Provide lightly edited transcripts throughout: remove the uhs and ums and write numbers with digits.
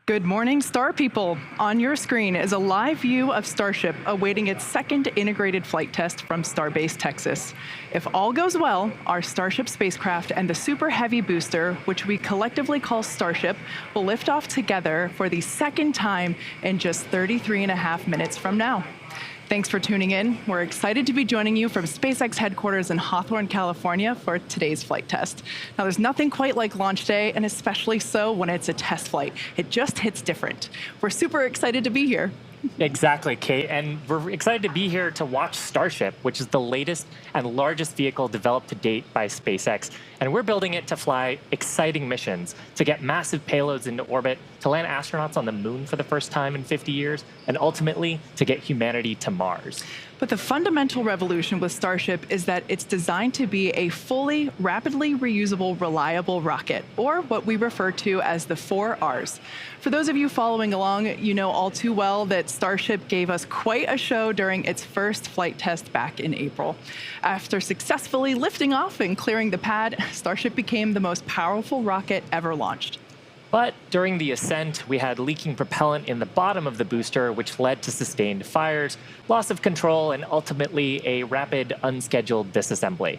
Good morning, Star People. On your screen is a live view of Starship awaiting its second integrated flight test from Starbase, Texas. If all goes well, our Starship spacecraft and the Super Heavy booster, which we collectively call Starship, will lift off together for the second time in just 33 and a half minutes from now. Thanks for tuning in. We're excited to be joining you from SpaceX headquarters in Hawthorne, California for today's flight test. Now, there's nothing quite like launch day, and especially so when it's a test flight. It just hits different. We're super excited to be here. Exactly, Kate. And we're excited to be here to watch Starship, which is the latest and largest vehicle developed to date by SpaceX. And we're building it to fly exciting missions, to get massive payloads into orbit, to land astronauts on the moon for the first time in 50 years, and ultimately to get humanity to Mars. But the fundamental revolution with Starship is that it's designed to be a fully, rapidly reusable, reliable rocket, or what we refer to as the 4Rs. For those of you following along, you know all too well that Starship gave us quite a show during its first flight test back in April. After successfully lifting off and clearing the pad, Starship became the most powerful rocket ever launched. But during the ascent, we had leaking propellant in the bottom of the booster, which led to sustained fires, loss of control, and ultimately a rapid, unscheduled disassembly.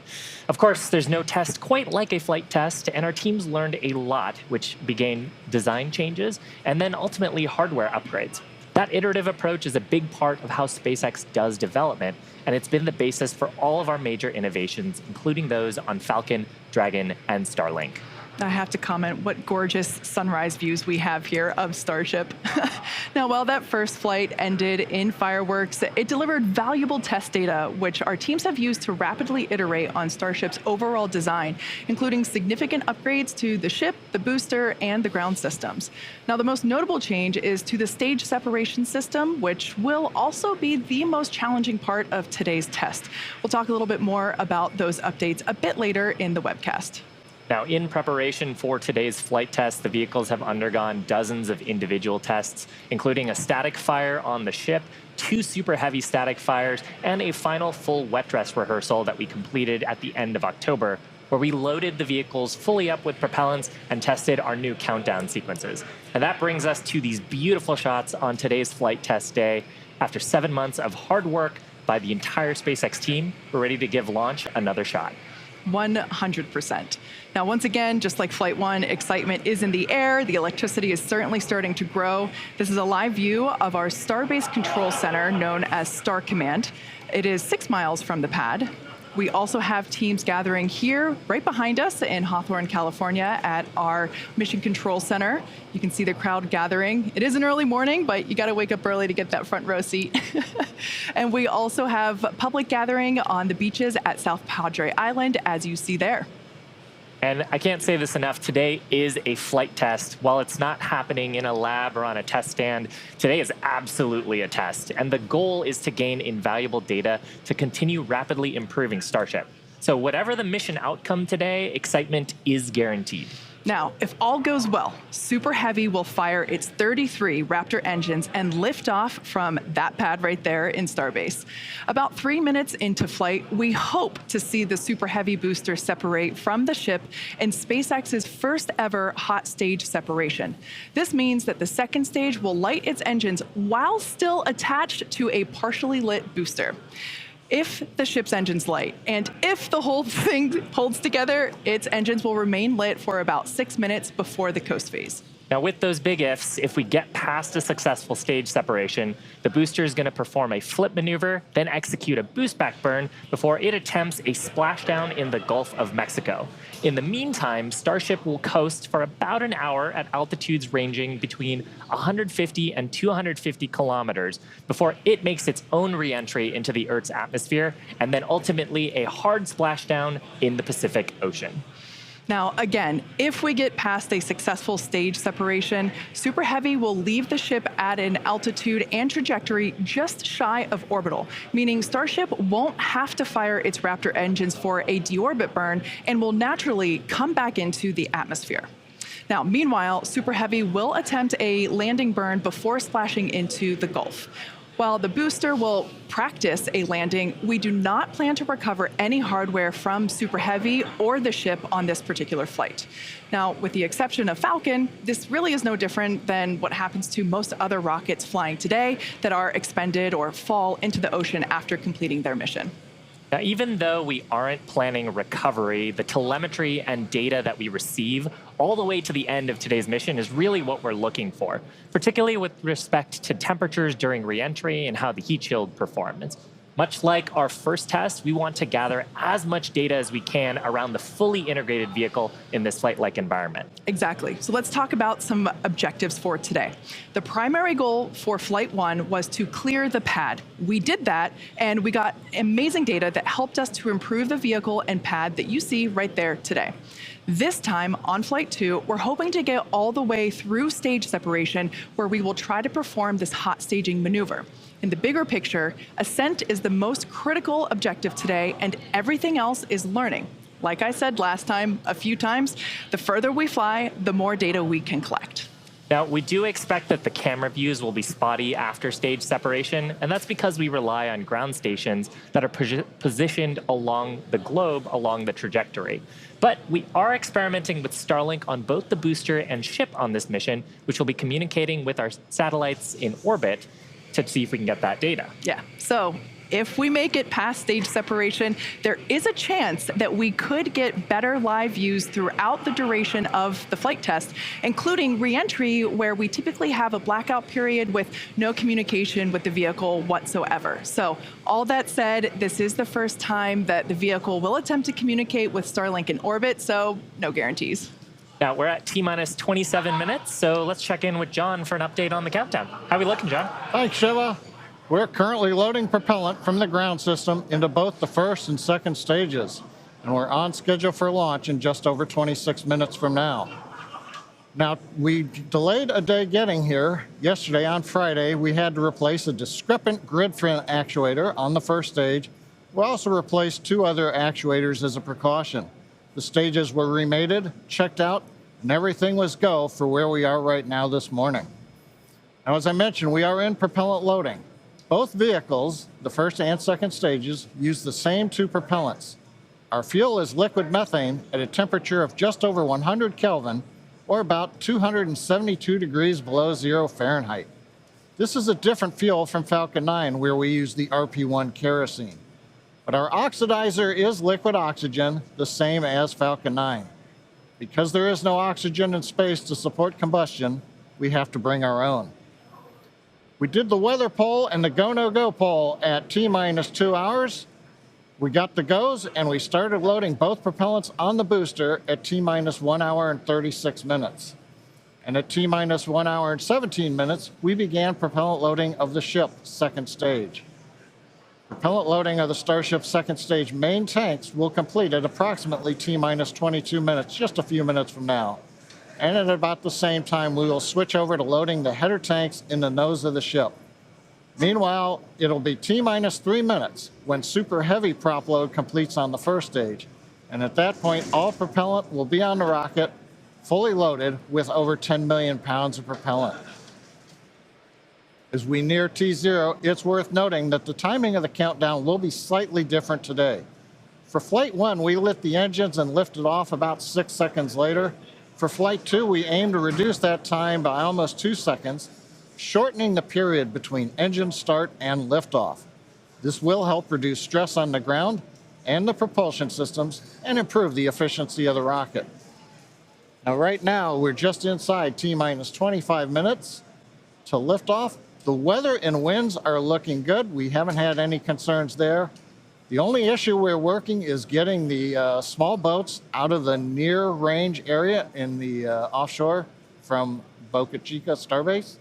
Of course, there's no test quite like a flight test, and our teams learned a lot, which began design changes and then ultimately hardware upgrades. That iterative approach is a big part of how SpaceX does development, and it's been the basis for all of our major innovations, including those on Falcon, Dragon, and Starlink. I have to comment what gorgeous sunrise views we have here of Starship. Now, while that first flight ended in fireworks, it delivered valuable test data, which our teams have used to rapidly iterate on Starship's overall design, including significant upgrades to the ship, the booster, and the ground systems. Now, the most notable change is to the stage separation system, which will also be the most challenging part of today's test. We'll talk a little bit more about those updates a bit later in the webcast. Now, in preparation for today's flight test, the vehicles have undergone dozens of individual tests, including a static fire on the ship, 2 super heavy static fires, and a final full wet dress rehearsal that we completed at the end of October, where we loaded the vehicles fully up with propellants and tested our new countdown sequences. And that brings us to these beautiful shots on today's flight test day. After 7 months of hard work by the entire SpaceX team, we're ready to give launch another shot. 100%. Now, once again, just like Flight 1, excitement is in the air. The electricity is certainly starting to grow. This is a live view of our Starbase Control Center, known as Star Command. It is 6 miles from the pad. We also have teams gathering here right behind us in Hawthorne, California at our Mission Control Center. You can see the crowd gathering. It is an early morning, but you got to wake up early to get that front row seat. And we also have public gathering on the beaches at South Padre Island, as you see there. And I can't say this enough, today is a flight test. While it's not happening in a lab or on a test stand, today is absolutely a test. And the goal is to gain invaluable data to continue rapidly improving Starship. So whatever the mission outcome today, excitement is guaranteed. Now, if all goes well, Super Heavy will fire its 33 Raptor engines and lift off from that pad right there in Starbase. About 3 minutes into flight, we hope to see the Super Heavy booster separate from the ship in SpaceX's first ever hot stage separation. This means that the second stage will light its engines while still attached to a partially lit booster. If the ship's engine's light, and if the whole thing holds together, its engines will remain lit for about 6 minutes before the coast phase. Now, with those big ifs, if we get past a successful stage separation, the booster is going to perform a flip maneuver, then execute a boost back burn before it attempts a splashdown in the Gulf of Mexico. In the meantime, Starship will coast for about an hour at altitudes ranging between 150 and 250 kilometers before it makes its own re-entry into the Earth's atmosphere, and then ultimately a hard splashdown in the Pacific Ocean. Now, again, if we get past a successful stage separation, Super Heavy will leave the ship at an altitude and trajectory just shy of orbital, meaning Starship won't have to fire its Raptor engines for a deorbit burn and will naturally come back into the atmosphere. Now, meanwhile, Super Heavy will attempt a landing burn before splashing into the Gulf. While the booster will practice a landing, we do not plan to recover any hardware from Super Heavy or the ship on this particular flight. Now, with the exception of Falcon, this really is no different than what happens to most other rockets flying today that are expended or fall into the ocean after completing their mission. Now, even though we aren't planning recovery, the telemetry and data that we receive all the way to the end of today's mission is really what we're looking for, particularly with respect to temperatures during reentry and how the heat shield performs. Much like our first test, we want to gather as much data as we can around the fully integrated vehicle in this flight-like environment. Exactly. So let's talk about some objectives for today. The primary goal for Flight 1 was to clear the pad. We did that, and we got amazing data that helped us to improve the vehicle and pad that you see right there today. This time, on Flight 2, we're hoping to get all the way through stage separation, where we will try to perform this hot staging maneuver. In the bigger picture, ascent is the most critical objective today, and everything else is learning. Like I said last time, a few times, the further we fly, the more data we can collect. Now, we do expect that the camera views will be spotty after stage separation, and that's because we rely on ground stations that are positioned along the globe along the trajectory. But we are experimenting with Starlink on both the booster and ship on this mission, which will be communicating with our satellites in orbit to see if we can get that data. Yeah, so if we make it past stage separation, there is a chance that we could get better live views throughout the duration of the flight test, including re-entry, where we typically have a blackout period with no communication with the vehicle whatsoever. So all that said, this is the first time that the vehicle will attempt to communicate with Starlink in orbit, so no guarantees. Now, we're at T-minus 27 minutes, so let's check in with John for an update on the countdown. How are we looking, John? Thanks, Shiva. We're currently loading propellant from the ground system into both the first and second stages, and we're on schedule for launch in just over 26 minutes from now. Now, we delayed a day getting here. Yesterday, on Friday, we had to replace a discrepant grid fin actuator on the first stage. We also replaced 2 other actuators as a precaution. The stages were remated, checked out, and everything was go for where we are right now this morning. Now, as I mentioned, we are in propellant loading. Both vehicles, the first and second stages, use the same 2 propellants. Our fuel is liquid methane at a temperature of just over 100 Kelvin, or about 272 degrees below 0 Fahrenheit. This is a different fuel from Falcon 9, where we use the RP1 kerosene. But our oxidizer is liquid oxygen, the same as Falcon 9. Because there is no oxygen in space to support combustion, we have to bring our own. We did the weather poll and the go-no-go poll at T-minus 2 hours. We got the goes, and we started loading both propellants on the booster at T-minus 1 hour and 36 minutes. And at T-minus 1 hour and 17 minutes, we began propellant loading of the ship, second stage. Propellant loading of the Starship second stage main tanks will complete at approximately T-minus 22 minutes, just a few minutes from now. And at about the same time, we will switch over to loading the header tanks in the nose of the ship. Meanwhile, it'll be T-minus 3 minutes when Super Heavy prop load completes on the first stage. And at that point, all propellant will be on the rocket, fully loaded with over 10 million pounds of propellant. As we near T0, it's worth noting that the timing of the countdown will be slightly different today. For Flight 1, we lit the engines and lifted off about 6 seconds later. For Flight 2, we aim to reduce that time by almost 2 seconds, shortening the period between engine start and liftoff. This will help reduce stress on the ground and the propulsion systems and improve the efficiency of the rocket. Now, right now, we're just inside T-minus 25 minutes to liftoff. The weather and winds are looking good. We haven't had any concerns there. The only issue we're working is getting the small boats out of the near range area in the offshore from Boca Chica Starbase.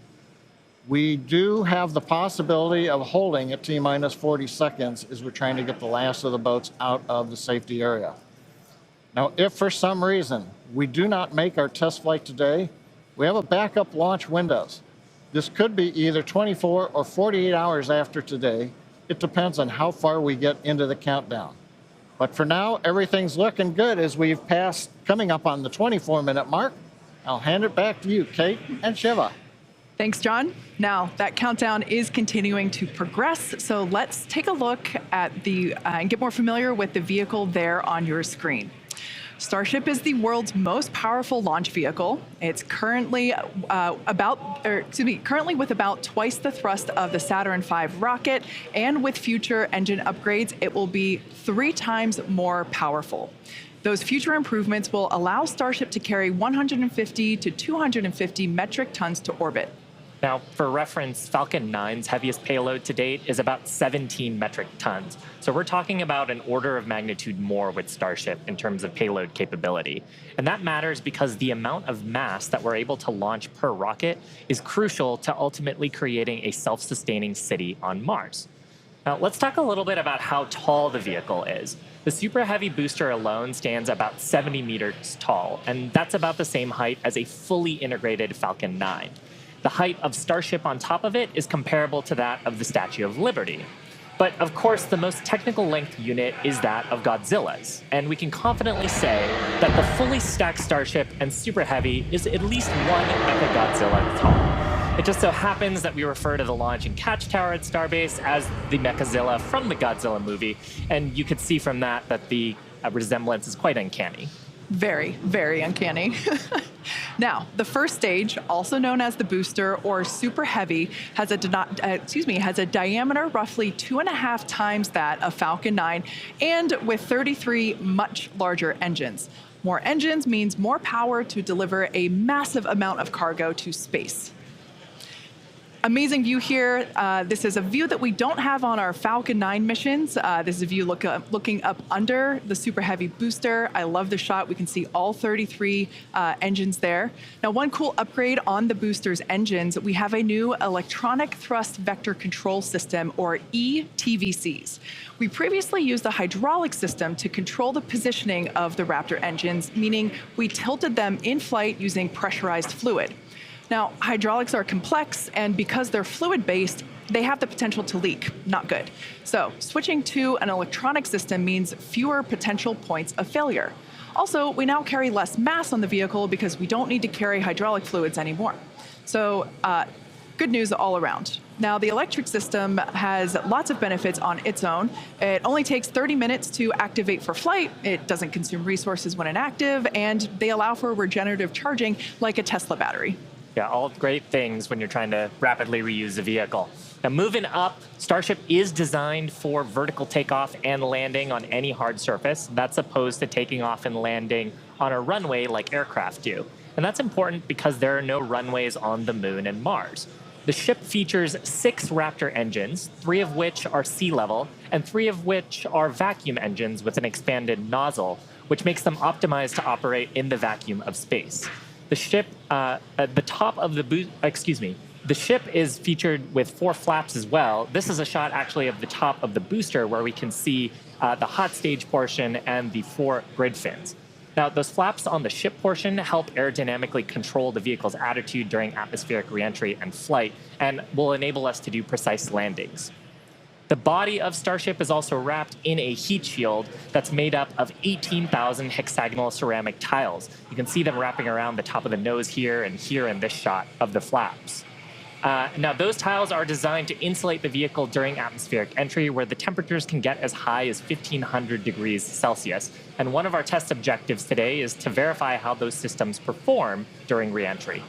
We do have the possibility of holding at T-minus 40 seconds as we're trying to get the last of the boats out of the safety area. Now, if for some reason we do not make our test flight today, we have a backup launch windows. This could be either 24 or 48 hours after today. It depends on how far we get into the countdown. But for now, everything's looking good as we've passed, coming up on the 24-minute mark. I'll hand it back to you, Kate and Shiva. Thanks, John. Now, that countdown is continuing to progress, so let's take a look at and get more familiar with the vehicle there on your screen. Starship is the world's most powerful launch vehicle. It's currently currently with about twice the thrust of the Saturn V rocket, and with future engine upgrades, it will be 3 times more powerful. Those future improvements will allow Starship to carry 150 to 250 metric tons to orbit. Now, for reference, Falcon 9's heaviest payload to date is about 17 metric tons. So we're talking about an order of magnitude more with Starship in terms of payload capability. And that matters because the amount of mass that we're able to launch per rocket is crucial to ultimately creating a self-sustaining city on Mars. Now, let's talk a little bit about how tall the vehicle is. The Super Heavy booster alone stands about 70 meters tall, and that's about the same height as a fully integrated Falcon 9. The height of Starship on top of it is comparable to that of the Statue of Liberty. But of course, the most technical length unit is that of Godzilla's, and we can confidently say that the fully stacked Starship and Super Heavy is at least 1 Mechagodzilla tall. It just so happens that we refer to the launch and catch tower at Starbase as the Mechazilla from the Godzilla movie, and you could see from that the resemblance is quite uncanny. Very, very uncanny. Now, the first stage, also known as the booster or Super Heavy, has a diameter roughly 2.5 times that of Falcon 9, and with 33 much larger engines. More engines means more power to deliver a massive amount of cargo to space. Amazing view here. This is a view that we don't have on our Falcon 9 missions. This is a view looking up under the Super Heavy booster. I love the shot. We can see all 33 engines there. Now, one cool upgrade on the booster's engines, we have a new electronic thrust vector control system, or ETVCs. We previously used the hydraulic system to control the positioning of the Raptor engines, meaning we tilted them in flight using pressurized fluid. Now, hydraulics are complex, and because they're fluid-based, they have the potential to leak. Not good. So switching to an electronic system means fewer potential points of failure. Also, we now carry less mass on the vehicle because we don't need to carry hydraulic fluids anymore. So good news all around. Now, the electric system has lots of benefits on its own. It only takes 30 minutes to activate for flight. It doesn't consume resources when inactive, and they allow for regenerative charging like a Tesla battery. Yeah, all great things when you're trying to rapidly reuse a vehicle. Now, moving up, Starship is designed for vertical takeoff and landing on any hard surface. That's opposed to taking off and landing on a runway like aircraft do. And that's important because there are no runways on the Moon and Mars. The ship features 6 Raptor engines, 3 of which are sea level, and 3 of which are vacuum engines with an expanded nozzle, which makes them optimized to operate in the vacuum of space. The ship, at the top of the ship is featured with 4 flaps as well. This is a shot actually of the top of the booster where we can see the hot stage portion and the 4 grid fins. Now, those flaps on the ship portion help aerodynamically control the vehicle's attitude during atmospheric reentry and flight, and will enable us to do precise landings. The body of Starship is also wrapped in a heat shield that's made up of 18,000 hexagonal ceramic tiles. You can see them wrapping around the top of the nose here and here in this shot of the flaps. Now, those tiles are designed to insulate the vehicle during atmospheric entry, where the temperatures can get as high as 1,500 degrees Celsius. And one of our test objectives today is to verify how those systems perform during reentry.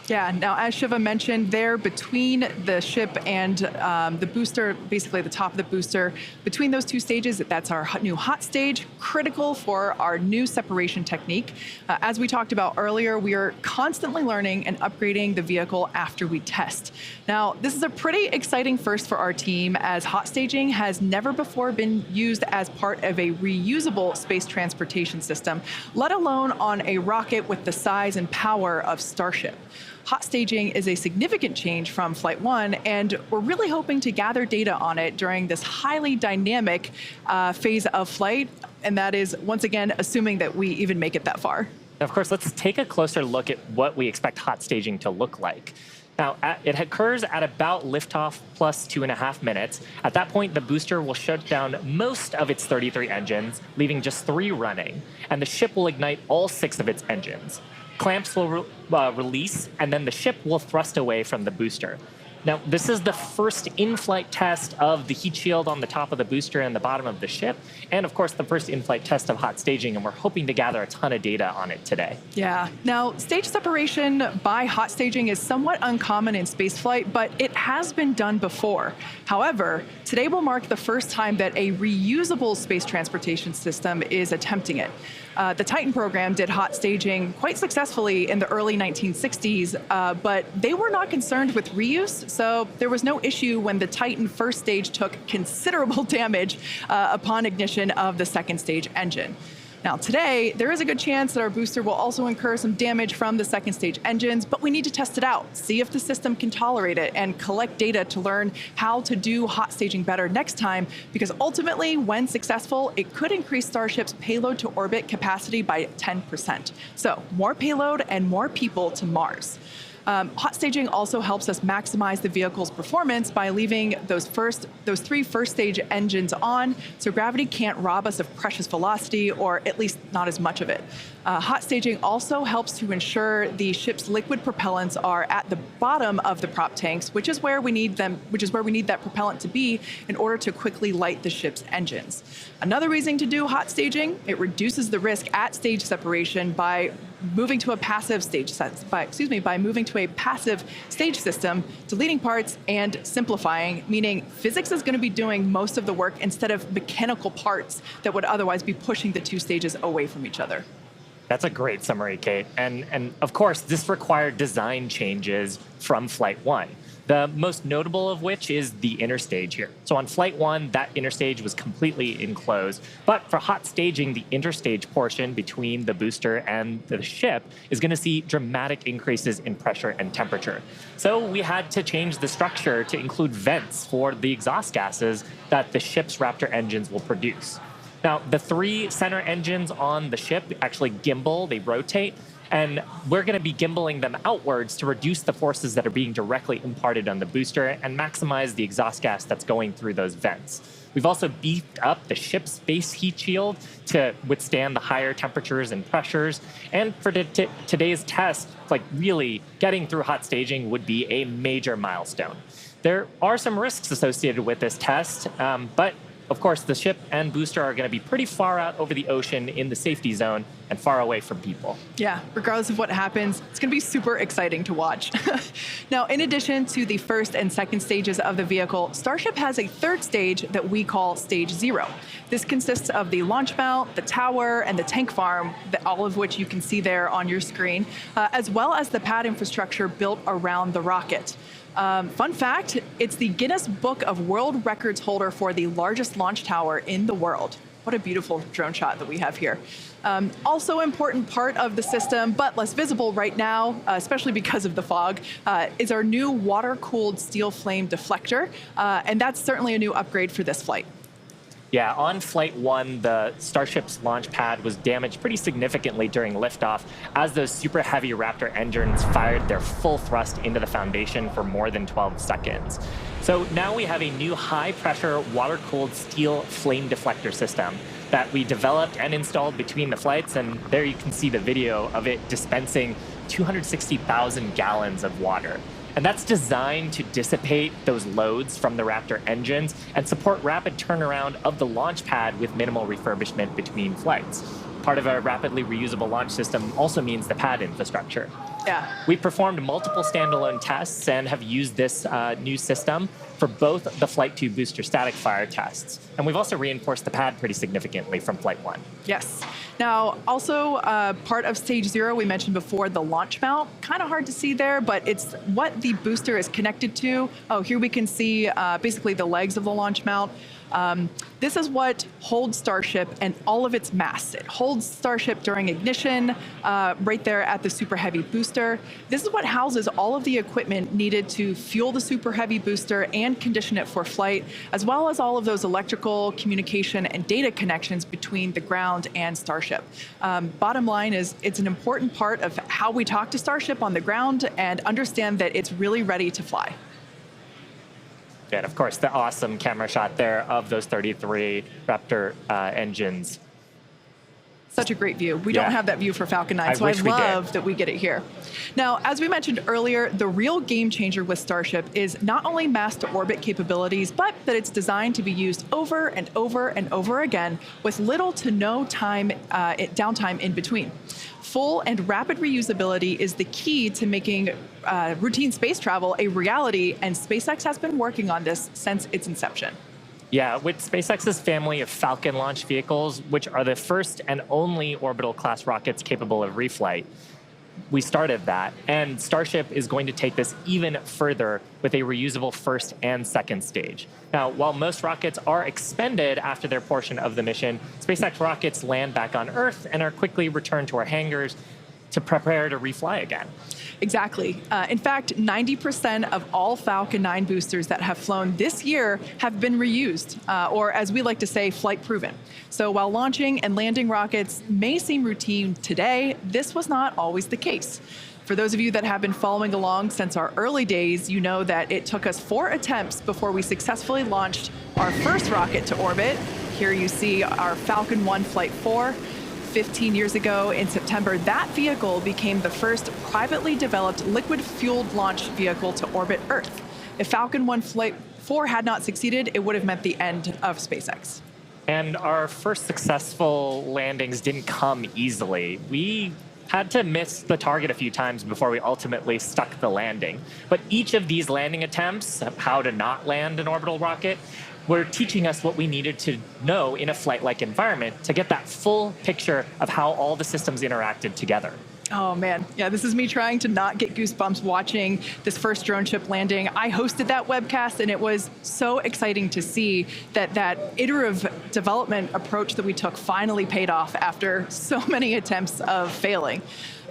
Yeah, now as Shiva mentioned, there between the ship and the booster, basically the top of the booster, between those 2 stages, that's our new hot stage, critical for our new separation technique. As we talked about earlier, we are constantly learning and upgrading the vehicle after we test. Now, this is a pretty exciting first for our team, as hot staging has never before been used as part of a reusable space transportation system, let alone on a rocket with the size and power of Starship. Hot staging is a significant change from Flight 1, and we're really hoping to gather data on it during this highly dynamic phase of flight, and that is, once again, assuming that we even make it that far. Of course, let's take a closer look at what we expect hot staging to look like. Now, it occurs at about liftoff plus 2.5 minutes. At that point, the booster will shut down most of its 33 engines, leaving just 3 running, and the ship will ignite all 6 of its engines. clamps will release, and then the ship will thrust away from the booster. Now, this is the first in-flight test of the heat shield on the top of the booster and the bottom of the ship, and of course, the first in-flight test of hot staging, and we're hoping to gather a ton of data on it today. Yeah. Now, stage separation by hot staging is somewhat uncommon in spaceflight, but it has been done before. However, today will mark the first time that a reusable space transportation system is attempting it. The Titan program did hot staging quite successfully in the early 1960s, but they were not concerned with reuse, so there was no issue when the Titan first stage took considerable damage upon ignition of the second stage engine. Now today, there is a good chance that our booster will also incur some damage from the second stage engines, but we need to test it out, see if the system can tolerate it, and collect data to learn how to do hot staging better next time, because ultimately, when successful, it could increase Starship's payload to orbit capacity by 10%. So more payload and more people to Mars. Hot staging also helps us maximize the vehicle's performance by leaving those three first stage engines on, so gravity can't rob us of precious velocity, or at least not as much of it. Hot staging also helps to ensure the ship's liquid propellants are at the bottom of the prop tanks, which is where we need that propellant to be in order to quickly light the ship's engines. Another reason to do hot staging, it reduces the risk at stage separation by moving to a passive stage system, deleting parts and simplifying, meaning physics is going to be doing most of the work instead of mechanical parts that would otherwise be pushing the two stages away from each other. That's a great summary, Kate. And of course, this required design changes from Flight 1. The most notable of which is the inner stage here. So on Flight 1, that inner stage was completely enclosed. But for hot staging, the interstage portion between the booster and the ship is going to see dramatic increases in pressure and temperature. So we had to change the structure to include vents for the exhaust gases that the ship's Raptor engines will produce. Now, the three center engines on the ship actually gimbal, they rotate, and we're going to be gimbaling them outwards to reduce the forces that are being directly imparted on the booster and maximize the exhaust gas that's going through those vents. We've also beefed up the ship's space heat shield to withstand the higher temperatures and pressures. And for today's test, like really getting through hot staging would be a major milestone. There are some risks associated with this test, but of course, the ship and booster are going to be pretty far out over the ocean in the safety zone and far away from people. Yeah, regardless of what happens, it's going to be super exciting to watch. Now, in addition to the first and second stages of the vehicle, Starship has a third stage that we call Stage 0. This consists of the launch mount, the tower, and the tank farm, all of which you can see there on your screen, as well as the pad infrastructure built around the rocket. Fun fact, it's the Guinness Book of World Records holder for the largest launch tower in the world. What a beautiful drone shot that we have here. Also important part of the system, but less visible right now, especially because of the fog, is our new water-cooled steel flame deflector, and that's certainly a new upgrade for this flight. Yeah, on Flight 1, the Starship's launch pad was damaged pretty significantly during liftoff as those super heavy Raptor engines fired their full thrust into the foundation for more than 12 seconds. So now we have a new high-pressure, water-cooled steel flame deflector system that we developed and installed between the flights, and there you can see the video of it dispensing 260,000 gallons of water. And that's designed to dissipate those loads from the Raptor engines and support rapid turnaround of the launch pad with minimal refurbishment between flights. Part of a rapidly reusable launch system also means the pad infrastructure. Yeah. We performed multiple standalone tests and have used this new system for both the Flight 2 booster static fire tests. And we've also reinforced the pad pretty significantly from Flight 1. Yes. Now, also part of Stage 0, we mentioned before, the launch mount. Kind of hard to see there, but it's what the booster is connected to. Oh, here we can see basically the legs of the launch mount. This is what holds Starship and all of its mass. It holds Starship during ignition, right there at the Super Heavy booster. This is what houses all of the equipment needed to fuel the Super Heavy booster and condition it for flight, as well as all of those electrical, communication, and data connections between the ground and Starship. Bottom line is, it's an important part of how we talk to Starship on the ground and understand that it's really ready to fly. And of course, the awesome camera shot there of those 33 Raptor engines. Such a great view. We Yeah. don't have that view for Falcon 9, so I wish we did. love that we get it here. Now, as we mentioned earlier, the real game changer with Starship is not only mass to orbit capabilities, but that it's designed to be used over and over and over again with little to no downtime in between. Full and rapid reusability is the key to making routine space travel a reality, and SpaceX has been working on this since its inception. Yeah, with SpaceX's family of Falcon launch vehicles, which are the first and only orbital class rockets capable of reflight, we started that. And Starship is going to take this even further with a reusable first and second stage. Now, while most rockets are expended after their portion of the mission, SpaceX rockets land back on Earth and are quickly returned to our hangars to prepare to refly again. Exactly. In fact, 90% of all Falcon 9 boosters that have flown this year have been reused, or as we like to say, flight proven. So while launching and landing rockets may seem routine today, this was not always the case. For those of you that have been following along since our early days, you know that it took us 4 attempts before we successfully launched our first rocket to orbit. Here you see our Falcon 1 Flight 4. 15 years ago in September, that vehicle became the first privately developed liquid-fueled launch vehicle to orbit Earth. If Falcon 1 Flight 4 had not succeeded, it would have meant the end of SpaceX. And our first successful landings didn't come easily. We had to miss the target a few times before we ultimately stuck the landing. But each of these landing attempts, how to not land an orbital rocket, were teaching us what we needed to know in a flight-like environment to get that full picture of how all the systems interacted together. Oh man, yeah, this is me trying to not get goosebumps watching this first drone ship landing. I hosted that webcast, and it was so exciting to see that iterative development approach that we took finally paid off after so many attempts of failing.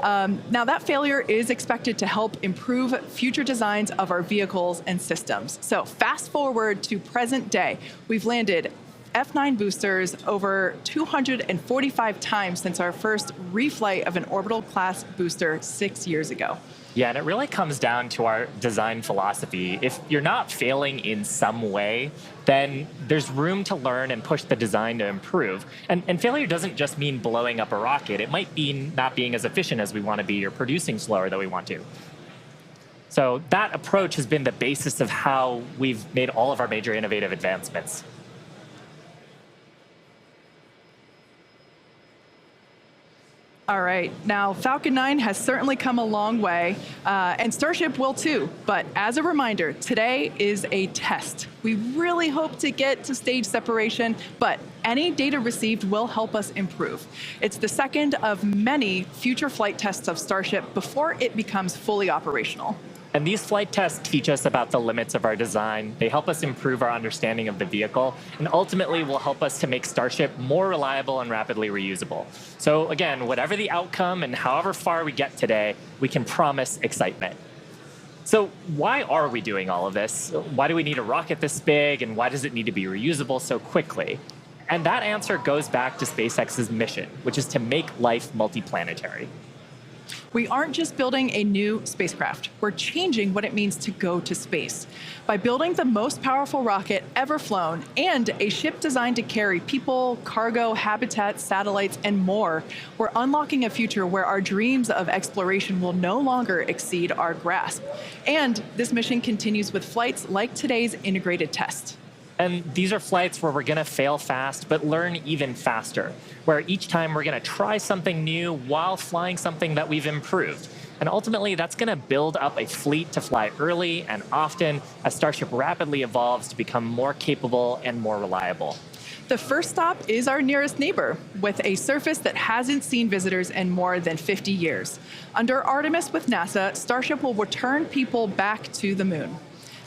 Now, that failure is expected to help improve future designs of our vehicles and systems. So fast forward to present day, we've landed F9 boosters over 245 times since our first reflight of an orbital class booster 6 years ago. Yeah, and it really comes down to our design philosophy. If you're not failing in some way, then there's room to learn and push the design to improve. And failure doesn't just mean blowing up a rocket. It might be not being as efficient as we want to be or producing slower than we want to. So that approach has been the basis of how we've made all of our major innovative advancements. All right, now Falcon 9 has certainly come a long way, and Starship will too. But as a reminder, today is a test. We really hope to get to stage separation, but any data received will help us improve. It's the second of many future flight tests of Starship before it becomes fully operational. And these flight tests teach us about the limits of our design. They help us improve our understanding of the vehicle, and ultimately will help us to make Starship more reliable and rapidly reusable. So again, whatever the outcome and however far we get today, we can promise excitement. So why are we doing all of this? Why do we need a rocket this big, and why does it need to be reusable so quickly? And that answer goes back to SpaceX's mission, which is to make life multiplanetary. We aren't just building a new spacecraft, we're changing what it means to go to space. By building the most powerful rocket ever flown and a ship designed to carry people, cargo, habitats, satellites, and more, we're unlocking a future where our dreams of exploration will no longer exceed our grasp. And this mission continues with flights like today's integrated test. And these are flights where we're going to fail fast, but learn even faster, where each time we're going to try something new while flying something that we've improved. And ultimately, that's going to build up a fleet to fly early and often as Starship rapidly evolves to become more capable and more reliable. The first stop is our nearest neighbor, with a surface that hasn't seen visitors in more than 50 years. Under Artemis with NASA, Starship will return people back to the moon.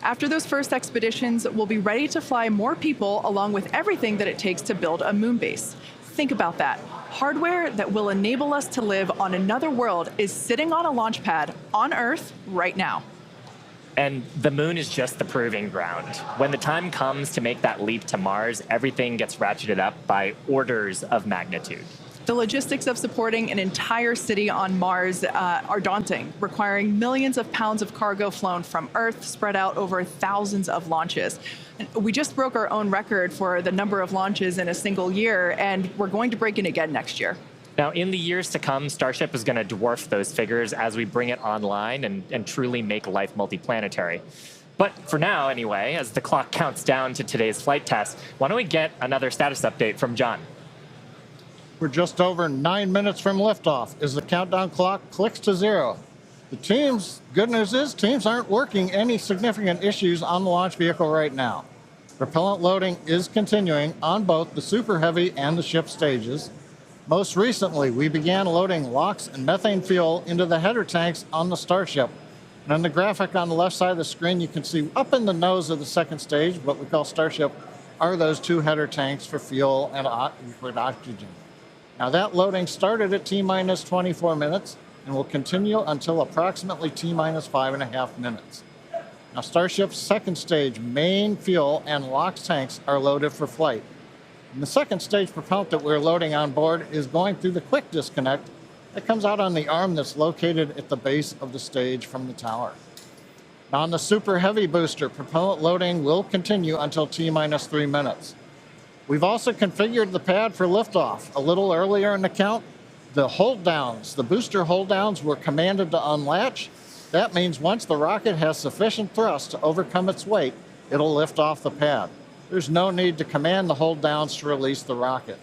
After those first expeditions, we'll be ready to fly more people along with everything that it takes to build a moon base. Think about that. Hardware that will enable us to live on another world is sitting on a launch pad on Earth right now. And the moon is just the proving ground. When the time comes to make that leap to Mars, everything gets ratcheted up by orders of magnitude. The logistics of supporting an entire city on Mars are daunting, requiring millions of pounds of cargo flown from Earth spread out over thousands of launches. And we just broke our own record for the number of launches in a single year, and we're going to break it again next year. Now, in the years to come, Starship is going to dwarf those figures as we bring it online and truly make life multiplanetary. But for now, anyway, as the clock counts down to today's flight test, why don't we get another status update from John? We're just over 9 minutes from liftoff as the countdown clock clicks to 0. Good news is teams aren't working any significant issues on the launch vehicle right now. Propellant loading is continuing on both the Super Heavy and the ship stages. Most recently, we began loading LOX and methane fuel into the header tanks on the Starship. And on the graphic on the left side of the screen, you can see up in the nose of the second stage, what we call Starship, are those 2 header tanks for fuel and liquid oxygen. Now that loading started at T-minus 24 minutes and will continue until approximately T-minus 5.5 minutes. Now Starship's second stage main fuel and LOX tanks are loaded for flight. And the second stage propellant that we're loading on board is going through the quick disconnect that comes out on the arm that's located at the base of the stage from the tower. Now on the Super Heavy booster, propellant loading will continue until T-minus 3 minutes. We've also configured the pad for liftoff. A little earlier in the count, the booster hold downs were commanded to unlatch. That means once the rocket has sufficient thrust to overcome its weight, it'll lift off the pad. There's no need to command the hold downs to release the rocket.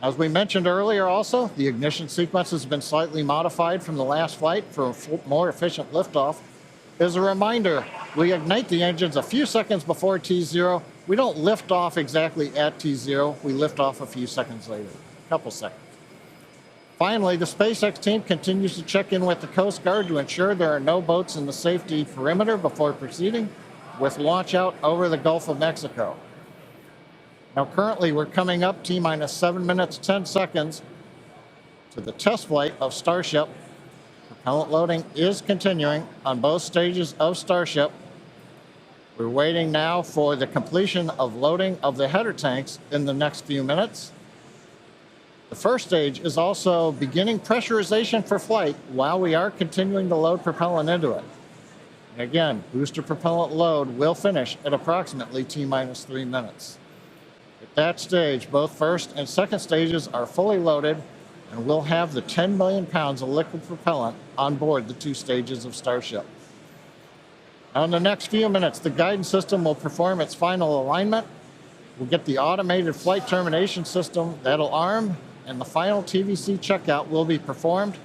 As we mentioned earlier also, the ignition sequence has been slightly modified from the last flight for a more efficient liftoff. As a reminder, we ignite the engines a few seconds before T0. We don't lift off exactly at T0. We lift off a few seconds later, a couple seconds. Finally, the SpaceX team continues to check in with the Coast Guard to ensure there are no boats in the safety perimeter before proceeding with launch out over the Gulf of Mexico. Now currently we're coming up T-minus 7 minutes, 10 seconds to the test flight of Starship. Propellant loading is continuing on both stages of Starship. We're waiting now for the completion of loading of the header tanks in the next few minutes. The first stage is also beginning pressurization for flight while we are continuing to load propellant into it. Again, booster propellant load will finish at approximately T-minus 3 minutes. At that stage, both first and second stages are fully loaded, and we'll have the 10 million pounds of liquid propellant on board the 2 stages of Starship. Now in the next few minutes, the guidance system will perform its final alignment. We'll get the automated flight termination system that'll arm, and the final TVC checkout will be performed.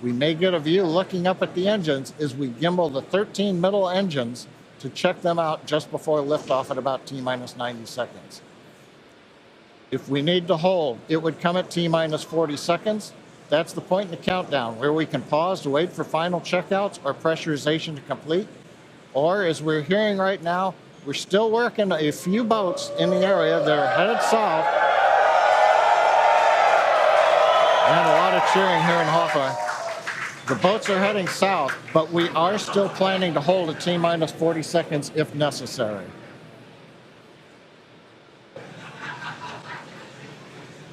We may get a view looking up at the engines as we gimbal the 13 middle engines to check them out just before liftoff at about T-minus 90 seconds. If we need to hold, it would come at T-minus 40 seconds. That's the point in the countdown where we can pause to wait for final checkouts or pressurization to complete. Or as we're hearing right now, we're still working a few boats in the area that are headed south. And a lot of cheering here in Hawkeye. The boats are heading south, but we are still planning to hold at T-minus 40 seconds if necessary.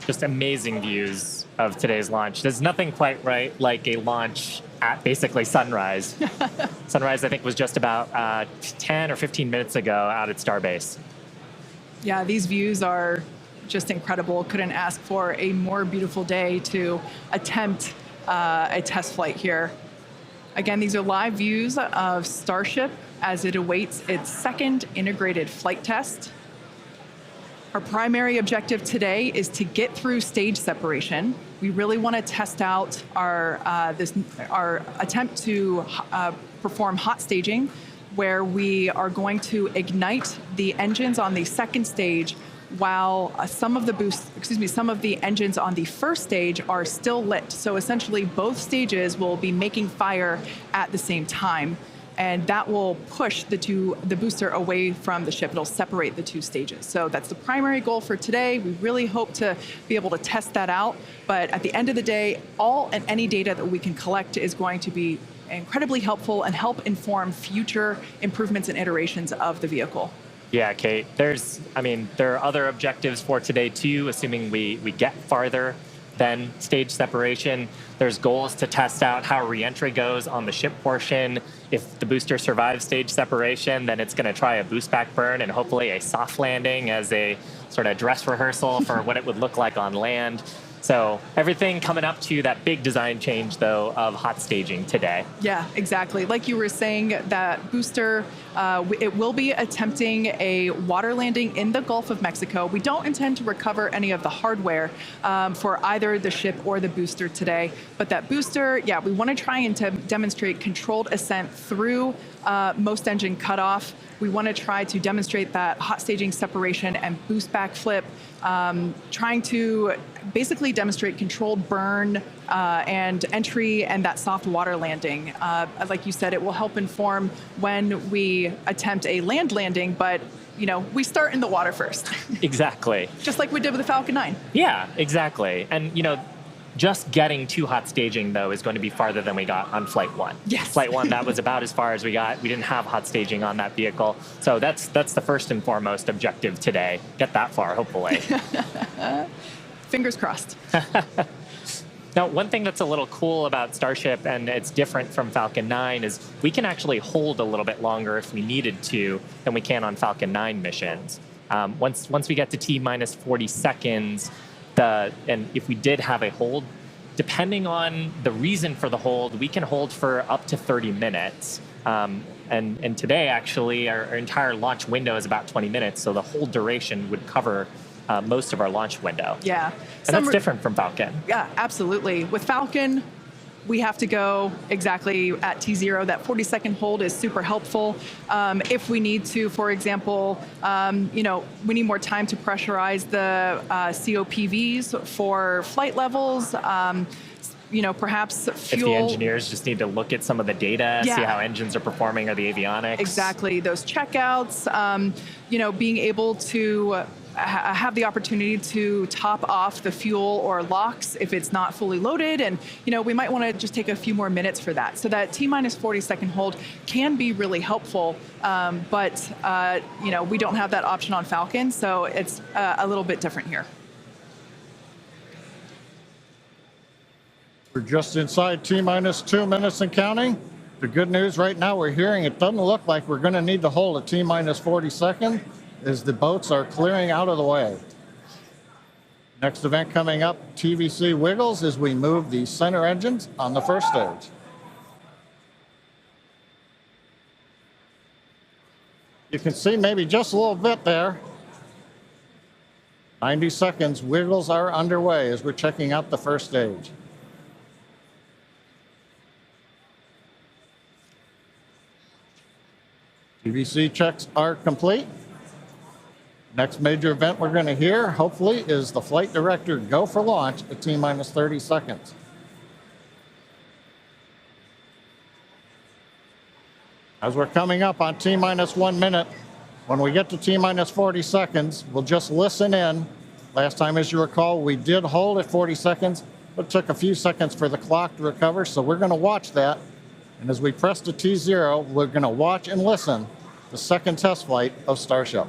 Just amazing views of today's launch. There's nothing quite like a launch at basically sunrise. Sunrise, I think, was just about 10 or 15 minutes ago out at Starbase. Yeah, these views are just incredible. Couldn't ask for a more beautiful day to attempt a test flight here. Again, these are live views of Starship as it awaits its second integrated flight test. Our primary objective today is to get through stage separation. We really want to test out our attempt to perform hot staging, where we are going to ignite the engines on the second stage while some of the engines on the first stage are still lit. So essentially both stages will be making fire at the same time, and that will push the booster away from the ship. It'll separate the 2 stages. So that's the primary goal for today. We really hope to be able to test that out, but at the end of the day, all and any data that we can collect is going to be incredibly helpful and help inform future improvements and iterations of the vehicle. Yeah, Kate, there are other objectives for today too, assuming we get farther than stage separation. There's goals to test out how reentry goes on the ship portion. If the booster survives stage separation, then it's going to try a boost back burn and hopefully a soft landing as a sort of dress rehearsal for what it would look like on land. So everything coming up to that big design change, though, of hot staging today. Yeah, exactly. Like you were saying, that booster, it will be attempting a water landing in the Gulf of Mexico. We don't intend to recover any of the hardware for either the ship or the booster today. But that booster, yeah, we want to try and demonstrate controlled ascent through most engine cutoff. We want to try to demonstrate that hot staging separation and boost backflip, trying to basically demonstrate controlled burn and entry and that soft water landing. Like you said, it will help inform when we attempt a land landing, but we start in the water first. Exactly. Just like we did with the Falcon 9. Yeah, exactly. And, just getting to hot staging, though, is going to be farther than we got on Flight 1. Yes. Flight 1, that was about as far as we got. We didn't have hot staging on that vehicle. So that's the first and foremost objective today. Get that far, hopefully. Fingers crossed. Now, one thing that's a little cool about Starship, and it's different from Falcon 9, is we can actually hold a little bit longer if we needed to than we can on Falcon 9 missions. Once we get to T-minus 40 seconds, and if we did have a hold, depending on the reason for the hold, we can hold for up to 30 minutes. And today, actually, our entire launch window is about 20 minutes, so the whole duration would cover most of our launch window. Yeah. And that's different from Falcon. Yeah, absolutely. With Falcon, we have to go exactly at T0. That 40-second hold is super helpful. If we need to, for example, we need more time to pressurize the COPVs for flight levels. Perhaps fuel. If the engineers just need to look at some of the data, see how engines are performing, or the avionics. Exactly. Those checkouts, being able to have the opportunity to top off the fuel or LOX if it's not fully loaded. And, we might want to just take a few more minutes for that. So that T-minus 40-second hold can be really helpful. But we don't have that option on Falcon. So it's a little bit different here. We're just inside T-minus 2 minutes and counting. The good news right now, we're hearing it doesn't look like we're going to need to hold a T-minus 40 seconds as the boats are clearing out of the way. Next event coming up, TVC wiggles as we move the center engines on the first stage. You can see maybe just a little bit there. 90 seconds, wiggles are underway as we're checking out the first stage. TVC checks are complete. Next major event we're going to hear, hopefully, is the flight director go for launch at T-minus 30 seconds. As we're coming up on T-minus 1 minute, when we get to T-minus 40 seconds, we'll just listen in. Last time, as you recall, we did hold at 40 seconds, but it took a few seconds for the clock to recover, so we're going to watch that. And as we press to T0, we're going to watch and listen the second test flight of Starship.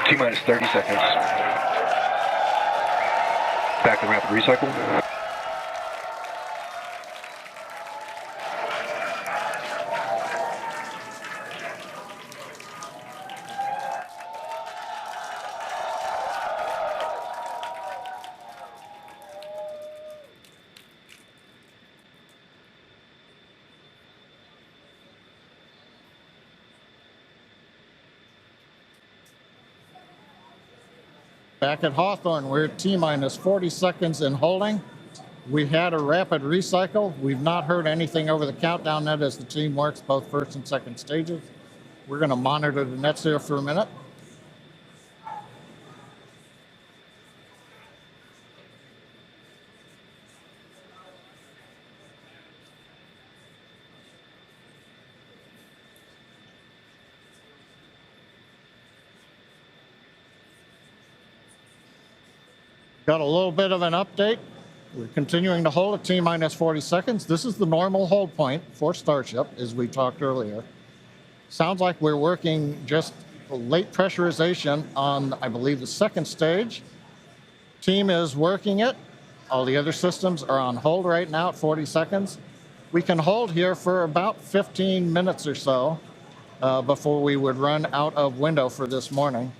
T-minus 30 seconds. Back to rapid recycle. Back at Hawthorne, we're at T-minus 40 seconds in holding. We had a rapid recycle. We've not heard anything over the countdown net as the team works both first and second stages. We're going to monitor the nets here for a minute. Got a little bit of an update. We're continuing to hold at T-minus 40 seconds. This is the normal hold point for Starship, as we talked earlier. Sounds like we're working just late pressurization on, I believe, the second stage. Team is working it. All the other systems are on hold right now at 40 seconds. We can hold here for about 15 minutes or so before we would run out of window for this morning.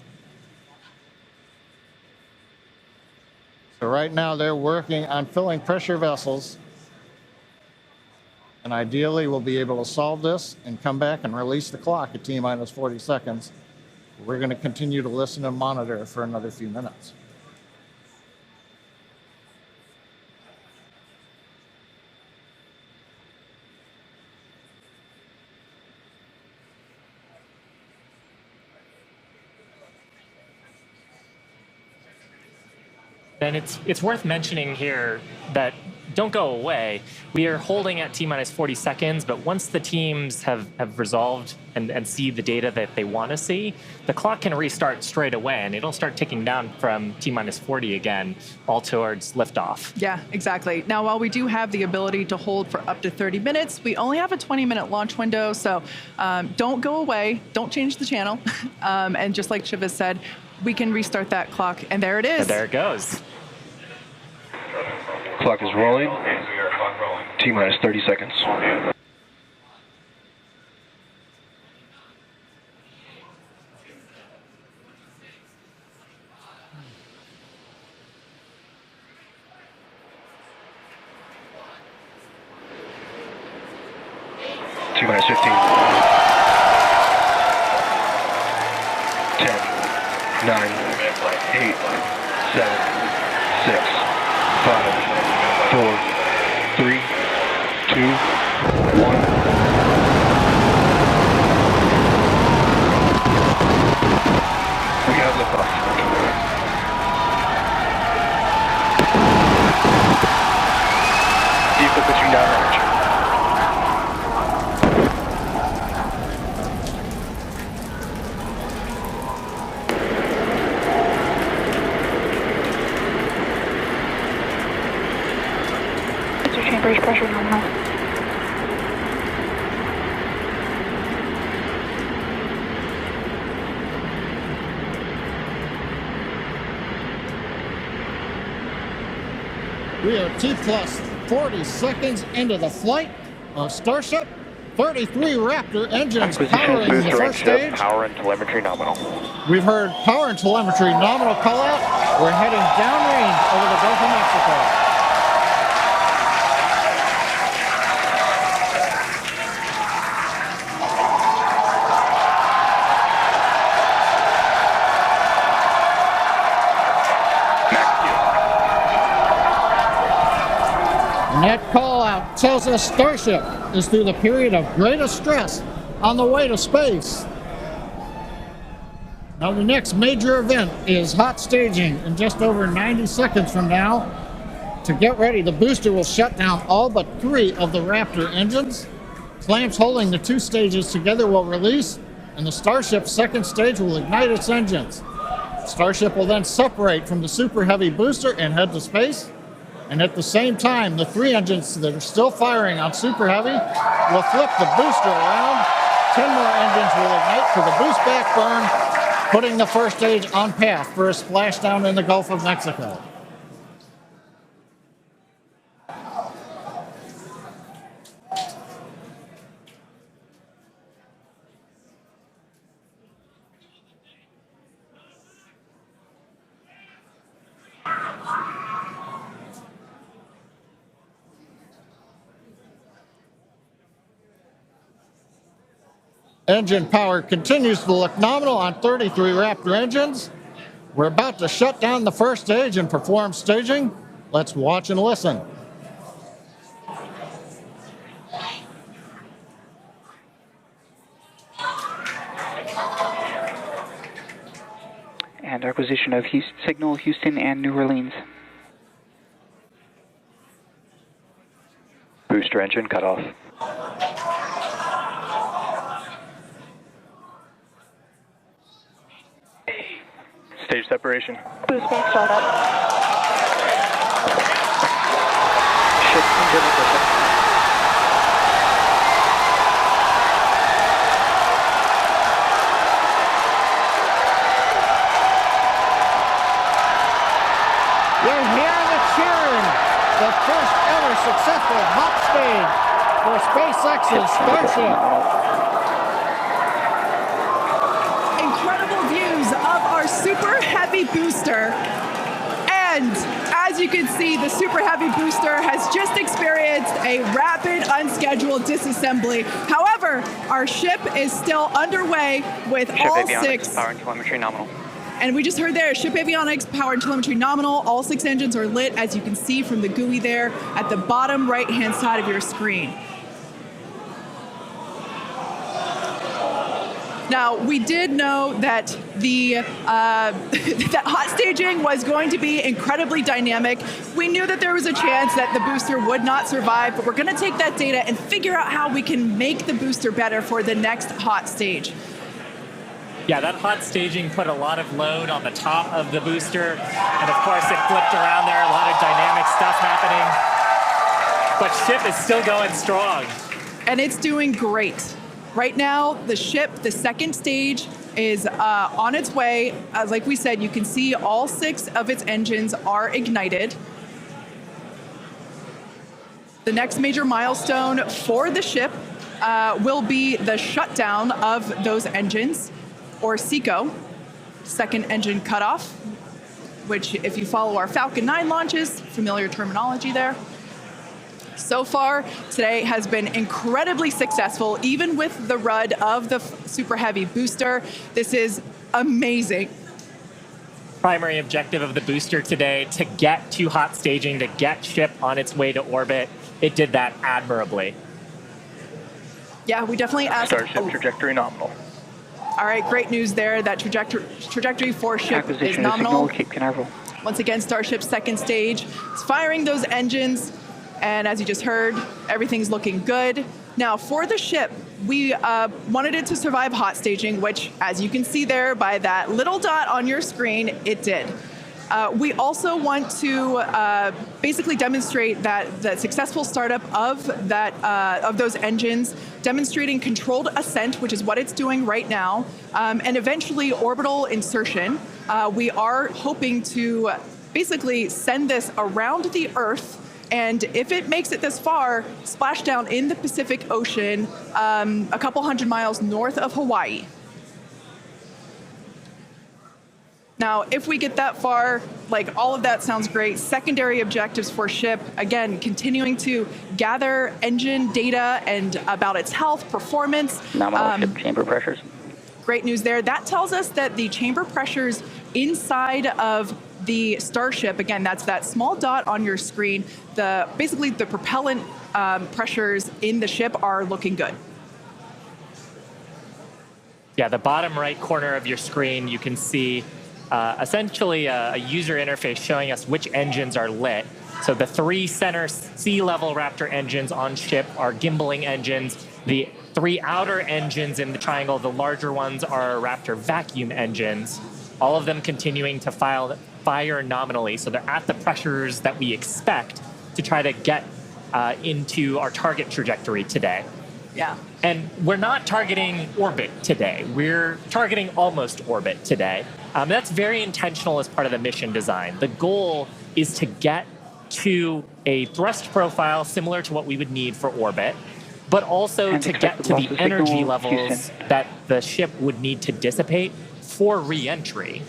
So right now they're working on filling pressure vessels. And ideally we'll be able to solve this and come back and release the clock at T-minus 40 seconds. We're going to continue to listen and monitor for another few minutes. And it's worth mentioning here that don't go away. We are holding at T-minus 40 seconds, but once the teams have resolved and see the data that they want to see, the clock can restart straight away, and it'll start ticking down from T-minus 40 again, all towards liftoff. Yeah, exactly. Now, while we do have the ability to hold for up to 30 minutes, we only have a 20-minute launch window, so don't go away, don't change the channel, and just like Shiva said, we can restart that clock, and there it is. And there it goes. Clock is rolling. T-minus 30 seconds. T-minus 15. 10, 9, 8, 7, 6, 5, 4, 3, 2, 1. We have liftoff. Vehicle pitching downrange. Chamber's pressure nominal. We are T-plus 40 seconds into the flight of Starship. 33 Raptor engines powering the first stage. Power and telemetry nominal. We've heard power and telemetry nominal call out. We're heading downrange over the Gulf of Mexico. And that call out tells us Starship is through the period of greatest stress on the way to space. Now the next major event is hot staging in just over 90 seconds from now. To get ready, the booster will shut down all but 3 of the Raptor engines. Clamps holding the 2 stages together will release, and the Starship's second stage will ignite its engines. Starship will then separate from the Super Heavy booster and head to space. And at the same time, the 3 engines that are still firing on Super Heavy will flip the booster around. 10 more engines will ignite for the boost back burn, putting the first stage on path for a splashdown in the Gulf of Mexico. Engine power continues to look nominal on 33 Raptor engines. We're about to shut down the first stage and perform staging. Let's watch and listen. And acquisition of signal Houston and New Orleans. Booster engine cut off. Stage separation. Boost back startup. successful hot stage for SpaceX's Starship. Incredible views of our Super Heavy booster. And as you can see, the Super Heavy booster has just experienced a rapid unscheduled disassembly. However, our ship is still underway with Ship all avionics, six. power and telemetry nominal. And we just heard there, ship avionics, power and telemetry nominal. All 6 engines are lit, as you can see from the GUI there at the bottom right-hand side of your screen. Now, we did know that that hot staging was going to be incredibly dynamic. We knew that there was a chance that the booster would not survive, but we're going to take that data and figure out how we can make the booster better for the next hot stage. Yeah, that hot staging put a lot of load on the top of the booster, and of course it flipped around there, a lot of dynamic stuff happening. But ship is still going strong. And it's doing great. Right now, the ship, the second stage, is on its way. Like we said, you can see all 6 of its engines are ignited. The next major milestone for the ship will be the shutdown of those engines, or SECO, second engine cutoff, which if you follow our Falcon 9 launches, familiar terminology there. So far, today has been incredibly successful, even with the RUD of the Super Heavy booster. This is amazing. Primary objective of the booster today, to get to hot staging, to get ship on its way to orbit. It did that admirably. Yeah, we definitely asked. Starship trajectory nominal. All right, great news there. That trajectory for ship is Acquisition of nominal. signal, Cape Canaveral. Once again, Starship's second stage is firing those engines. And as you just heard, everything's looking good. Now, for the ship, we wanted it to survive hot staging, which, as you can see there by that little dot on your screen, it did. We also want to basically demonstrate that the successful startup of those engines, demonstrating controlled ascent, which is what it's doing right now, and eventually orbital insertion. We are hoping to basically send this around the Earth, and if it makes it this far, splash down in the Pacific Ocean, a couple hundred miles north of Hawaii. Now, if we get that far, like all of that sounds great. Secondary objectives for ship, again, continuing to gather engine data and about its health, performance. Nominal ship chamber pressures. Great news there. That tells us that the chamber pressures inside of the Starship, again, that's that small dot on your screen, basically the propellant pressures in the ship are looking good. Yeah, the bottom right corner of your screen, you can see essentially a user interface showing us which engines are lit. So the 3 center sea level Raptor engines on ship are gimbaling engines. The 3 outer engines in the triangle, the larger ones, are Raptor vacuum engines. All of them continuing to fire nominally. So they're at the pressures that we expect to try to get into our target trajectory today. Yeah. And we're not targeting orbit today. We're targeting almost orbit today. That's very intentional as part of the mission design. The goal is to get to a thrust profile similar to what we would need for orbit, but also And to get to the energy signal, levels Houston. that the ship would need to dissipate for re-entry.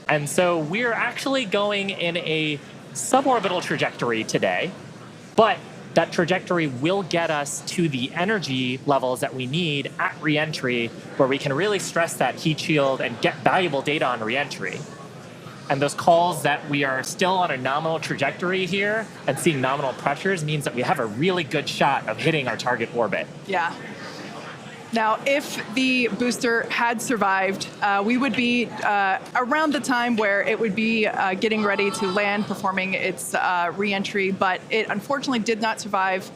And so we're actually going in a suborbital trajectory today, but that trajectory will get us to the energy levels that we need at re-entry, where we can really stress that heat shield and get valuable data on re-entry. And those calls that we are still on a nominal trajectory here and seeing nominal pressures means that we have a really good shot of hitting our target orbit. Yeah. Now, if the booster had survived, we would be around the time where it would be getting ready to land, performing its re-entry, but it unfortunately did not survive.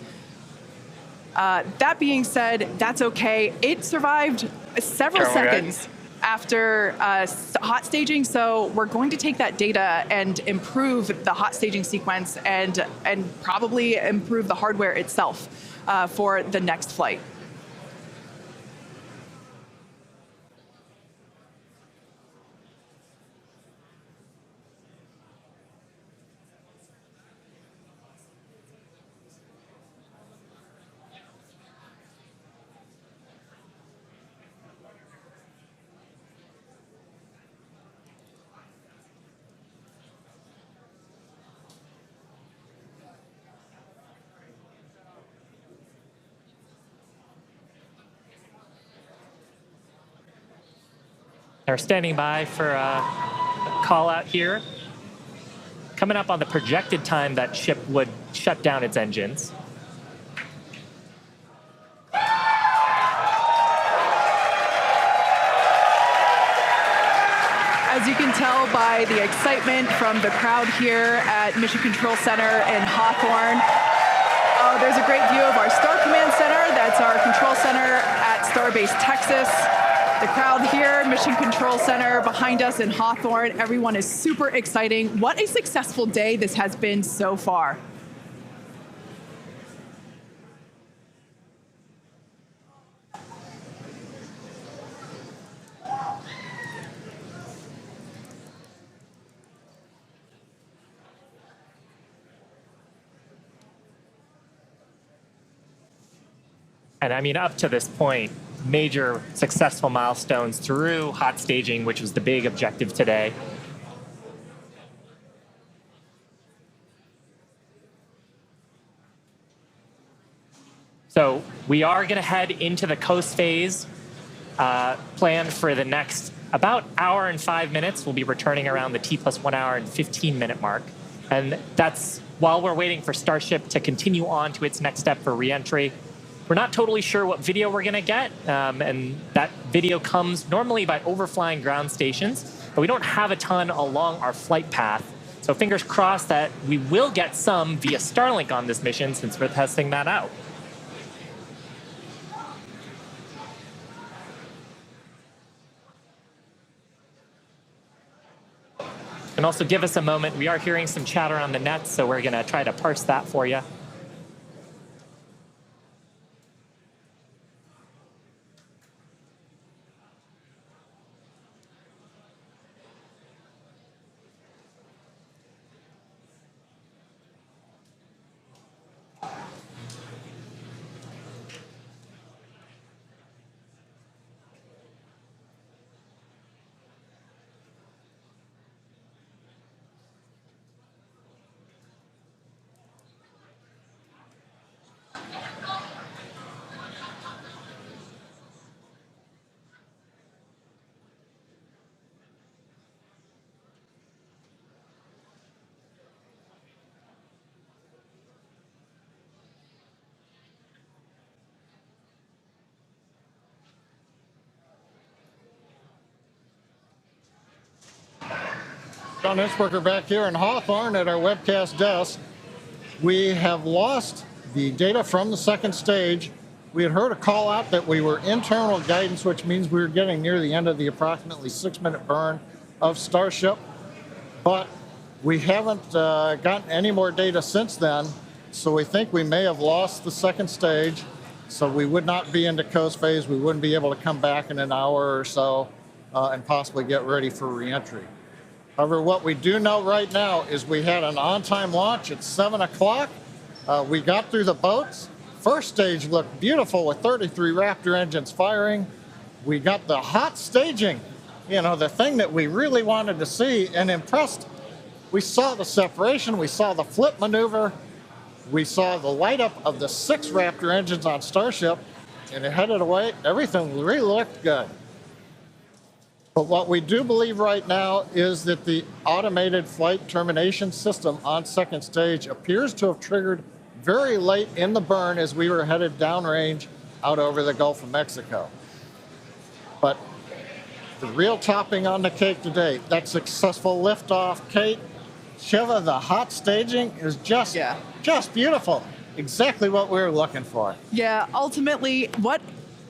That being said, that's okay. It survived several seconds after hot staging, so we're going to take that data and improve the hot staging sequence and probably improve the hardware itself for the next flight. They're standing by for a call out here. Coming up on the projected time that ship would shut down its engines. As you can tell by the excitement from the crowd here at Mission Control Center in Hawthorne, there's a great view of our Star Command Center. That's our control center at Starbase, Texas. The crowd here, Mission Control Center behind us in Hawthorne. Everyone is super exciting. What a successful day this has been so far. And I mean, up to this point, major successful milestones through hot staging, which was the big objective today. So we are going to head into the coast phase, planned for the next about hour and 5 minutes. We'll be returning around the T+1 hour and 15-minute mark. And that's while we're waiting for Starship to continue on to its next step for reentry. We're not totally sure what video we're going to get, and that video comes normally by overflying ground stations, but we don't have a ton along our flight path. So fingers crossed that we will get some via Starlink on this mission since we're testing that out. And also give us a moment. We are hearing some chatter on the net, so we're going to try to parse that for you. John Innsbrucker back here in Hawthorne at our webcast desk. We have lost the data from the second stage. We had heard a call out that we were internal guidance, which means we were getting near the end of the approximately 6-minute burn of Starship. But we haven't gotten any more data since then, so we think we may have lost the second stage. So we would not be into coast phase. We wouldn't be able to come back in an hour or so and possibly get ready for reentry. However, what we do know right now is we had an on-time launch at 7 o'clock. We got through the boats. First stage looked beautiful with 33 Raptor engines firing. We got the hot staging, you know, the thing that we really wanted to see and impressed. We saw the separation. We saw the flip maneuver. We saw the light up of the 6 Raptor engines on Starship, and it headed away. Everything really looked good. But what we do believe right now is that the automated flight termination system on second stage appears to have triggered very late in the burn as we were headed downrange out over the Gulf of Mexico. But the real topping on the cake today, that successful liftoff, Kate, Shiva, the hot staging is just beautiful. Exactly what we were looking for. Yeah, ultimately,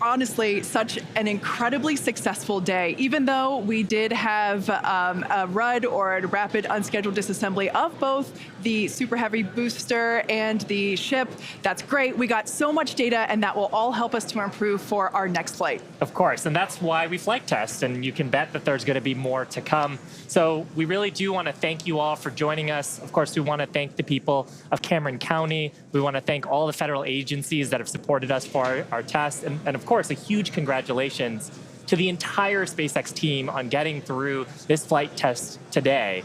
honestly, such an incredibly successful day. Even though we did have a RUD, or a rapid unscheduled disassembly, of both the Super Heavy booster and the ship, that's great. We got so much data, and that will all help us to improve for our next flight. Of course, and that's why we flight test, and you can bet that there's going to be more to come. So we really do want to thank you all for joining us. Of course, we want to thank the people of Cameron County. We want to thank all the federal agencies that have supported us for our test. And of course, a huge congratulations to the entire SpaceX team on getting through this flight test today.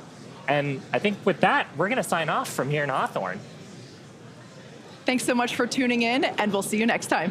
And I think with that, we're going to sign off from here in Hawthorne. Thanks so much for tuning in, and we'll see you next time.